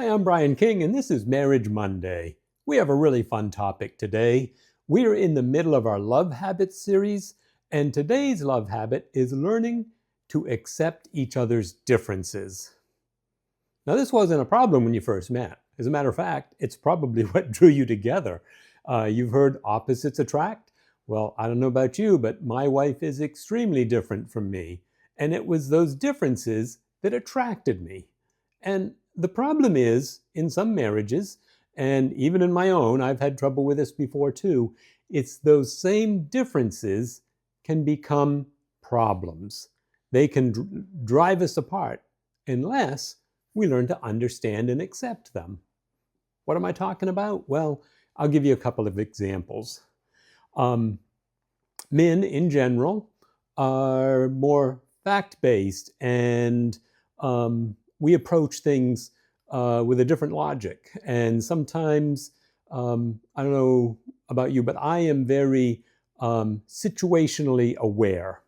Hi, I'm Brian King, and this is Marriage Monday. We have a really fun topic today. We're in the middle of our love habits series, and today's love habit is learning to accept each other's differences. Now, this wasn't a problem when you first met. As a matter of fact, it's probably what drew you together. You've heard opposites attract. Well, I don't know about you, but my wife is extremely different from me, and it was those differences that attracted me. And the problem is, in some marriages, and even in my own, I've had trouble with this before too, it's those same differences can become problems. They can drive us apart unless we learn to understand and accept them. What am I talking about? Well, I'll give you a couple of examples. Men in general are more fact-based, and we approach things with a different logic. And sometimes, I don't know about you, but I am very situationally aware.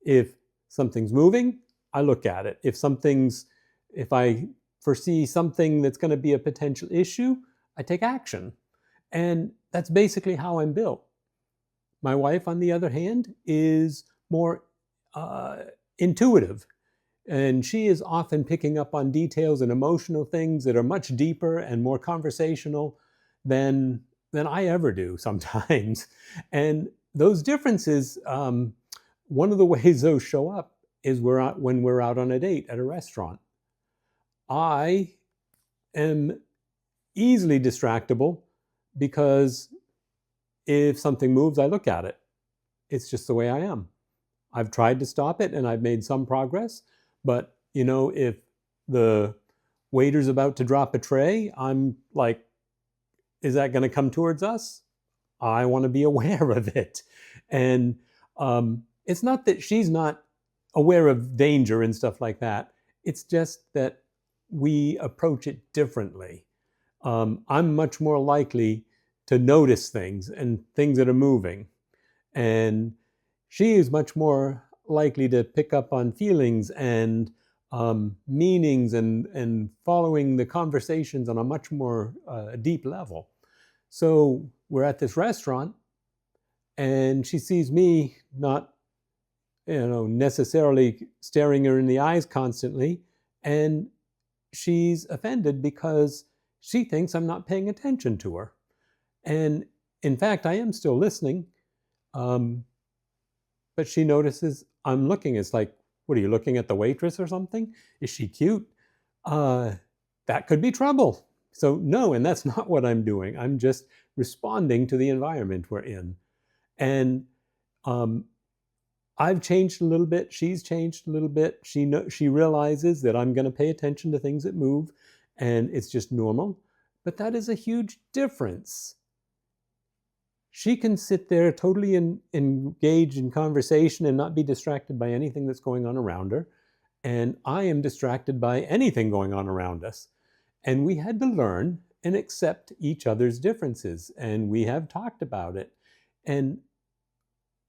If something's moving, I look at it. If I foresee something that's going to be a potential issue, I take action. And that's basically how I'm built. My wife, on the other hand, is more intuitive. And she is often picking up on details and emotional things that are much deeper and more conversational than I ever do sometimes. And those differences, one of the ways those show up is when we're out on a date at a restaurant. I am easily distractible because if something moves, I look at it. It's just the way I am. I've tried to stop it and I've made some progress, but if the waiter's about to drop a tray, I'm like, is that going to come towards us? I want to be aware of it. And it's not that she's not aware of danger and stuff like that. It's just that we approach it differently. I'm much more likely to notice things and things that are moving. And she is much more likely to pick up on feelings and meanings and following the conversations on a much more deep level. So we're at this restaurant and she sees me not necessarily staring her in the eyes constantly, and she's offended because she thinks I'm not paying attention to her. And in fact, I am still listening, but she notices I'm looking. It's like, what are you looking at, the waitress or something? Is she cute? That could be trouble. So no, and that's not what I'm doing. I'm just responding to the environment we're in. And I've changed a little bit. She's changed a little bit. She realizes that I'm going to pay attention to things that move, and it's just normal. But that is a huge difference. She can sit there totally engaged in conversation and not be distracted by anything that's going on around her. And I am distracted by anything going on around us. And we had to learn and accept each other's differences. And we have talked about it. And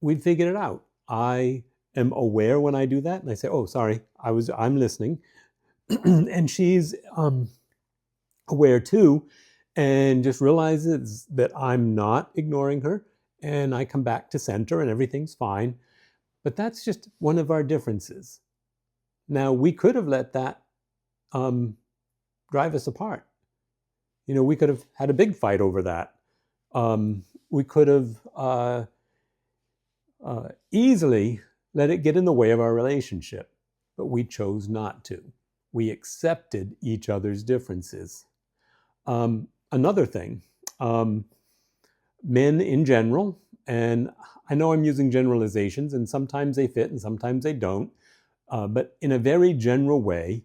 we figured it out. I am aware when I do that. And I say, oh, sorry, I'm listening. And she's aware too, and just realizes that I'm not ignoring her, and I come back to center and everything's fine. But that's just one of our differences. Now, we could have let that drive us apart. We could have had a big fight over that. We could have easily let it get in the way of our relationship, but we chose not to. We accepted each other's differences. Another thing, men in general, and I know I'm using generalizations, and sometimes they fit and sometimes they don't, but in a very general way,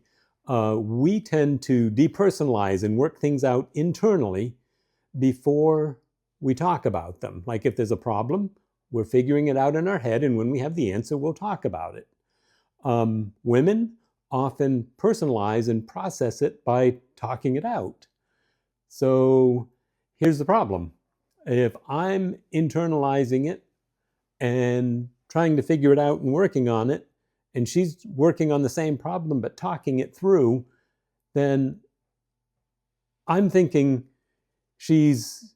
we tend to depersonalize and work things out internally before we talk about them. Like if there's a problem, we're figuring it out in our head, and when we have the answer, we'll talk about it. Women often personalize and process it by talking it out. So here's the problem. If I'm internalizing it and trying to figure it out and working on it, and she's working on the same problem but talking it through, then I'm thinking she's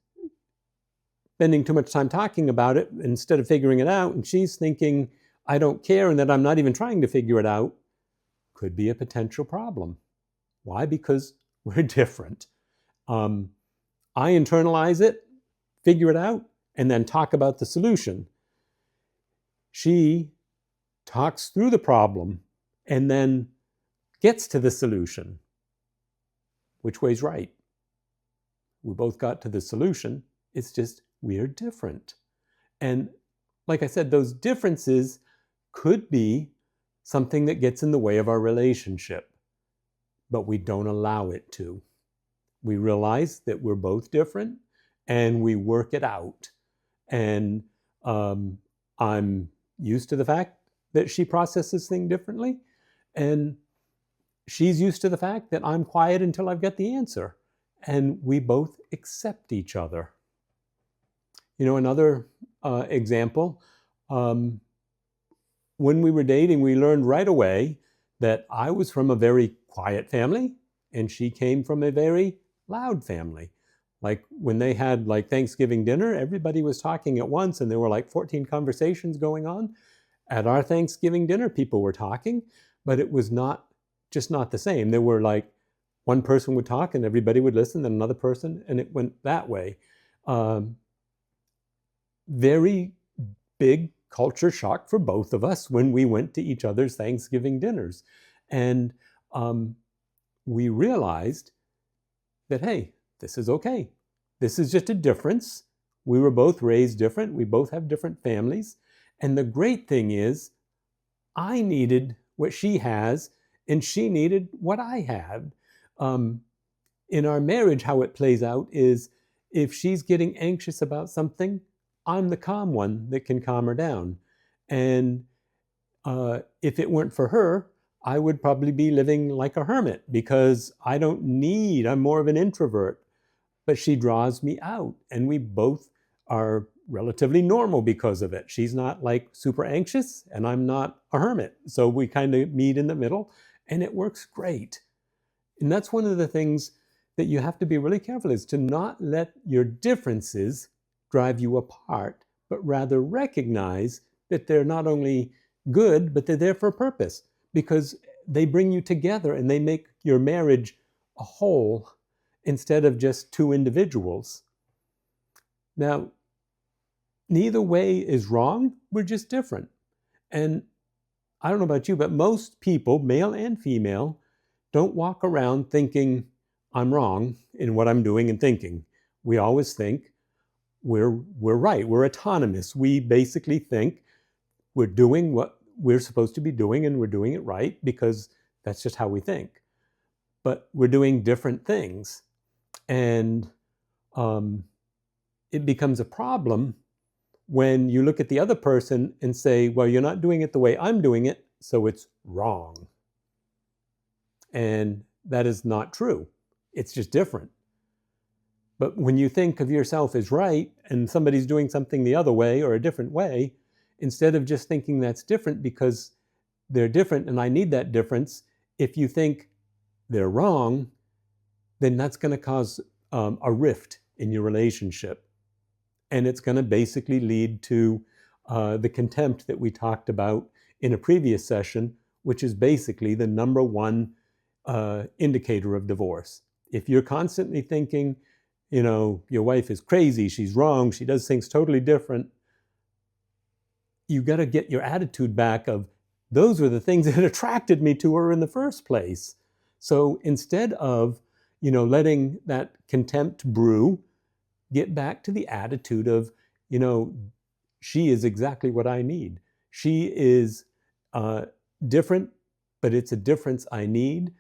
spending too much time talking about it instead of figuring it out, and she's thinking I don't care and that I'm not even trying to figure it out, could be a potential problem. Why? Because we're different. I internalize it, figure it out, and then talk about the solution. She talks through the problem and then gets to the solution. Which way's right? We both got to the solution. It's just we're different. And like I said, those differences could be something that gets in the way of our relationship, but we don't allow it to. We realize that we're both different and we work it out. And I'm used to the fact that she processes things differently, and she's used to the fact that I'm quiet until I've got the answer. And we both accept each other. Another example, when we were dating, we learned right away that I was from a very quiet family and she came from a very loud family. Like when they had Thanksgiving dinner, everybody was talking at once and there were 14 conversations going on. At our Thanksgiving dinner, people were talking, but it was not the same. There were one person would talk and everybody would listen, then another person, and it went that way. Very big culture shock for both of us when we went to each other's Thanksgiving dinners. And we realized that, hey, this is okay. This is just a difference. We were both raised different. We both have different families. And the great thing is, I needed what she has, and she needed what I had. In our marriage, how it plays out is if she's getting anxious about something, I'm the calm one that can calm her down. And if it weren't for her, I would probably be living like a hermit because I'm more of an introvert. But she draws me out, and we both are relatively normal because of it. She's not super anxious, and I'm not a hermit. So we kind of meet in the middle, and it works great. And that's one of the things that you have to be really careful is to not let your differences drive you apart, but rather recognize that they're not only good, but they're there for a purpose because they bring you together and they make your marriage a whole instead of just two individuals. Now, neither way is wrong. We're just different. And I don't know about you, but most people, male and female, don't walk around thinking I'm wrong in what I'm doing and thinking. We always think we're right. We're autonomous. We basically think we're doing what we're supposed to be doing and we're doing it right because that's just how we think. But we're doing different things. And it becomes a problem when you look at the other person and say, well, you're not doing it the way I'm doing it, so it's wrong. And that is not true. It's just different. But when you think of yourself as right and somebody's doing something the other way or a different way, instead of just thinking that's different because they're different and I need that difference, if you think they're wrong, then that's going to cause a rift in your relationship. And it's going to basically lead to the contempt that we talked about in a previous session, which is basically the number one indicator of divorce. If you're constantly thinking, your wife is crazy, she's wrong, she does things totally different, you got to get your attitude back of, those were the things that attracted me to her in the first place. So instead of, letting that contempt brew, get back to the attitude of, she is exactly what I need. She is different, but it's a difference I need.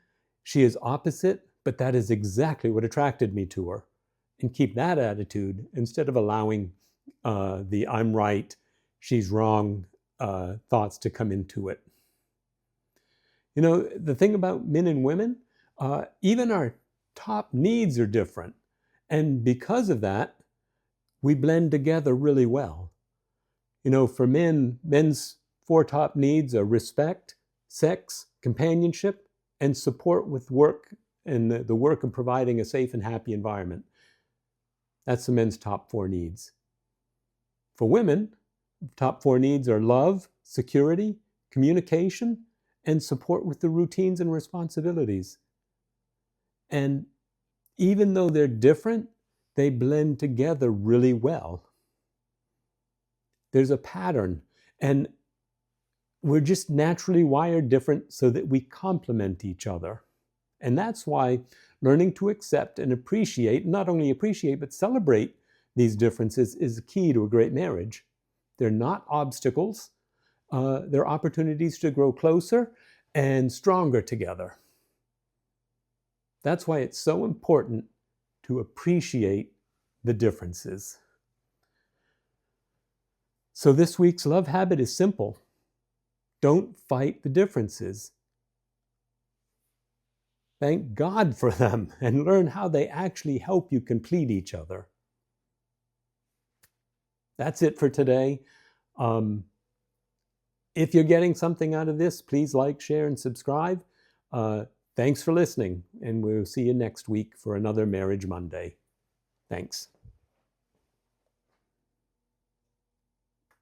She is opposite, but that is exactly what attracted me to her. And keep that attitude instead of allowing the I'm right, she's wrong thoughts to come into it. The thing about men and women, even our top needs are different. And because of that, we blend together really well. For men's 4 top needs are respect, sex, companionship, and support with work and the work of providing a safe and happy environment. That's the men's top 4 needs. For women, top 4 needs are love, security, communication, and support with the routines and responsibilities. And even though they're different, they blend together really well. There's a pattern, and we're just naturally wired different so that we complement each other. And that's why learning to accept and appreciate, not only appreciate, but celebrate these differences is the key to a great marriage. They're not obstacles. They're opportunities to grow closer and stronger together. That's why it's so important to appreciate the differences. So this week's love habit is simple. Don't fight the differences. Thank God for them and learn how they actually help you complete each other. That's it for today. If you're getting something out of this, please like, share, and subscribe. Thanks for listening, and we'll see you next week for another Marriage Monday. Thanks.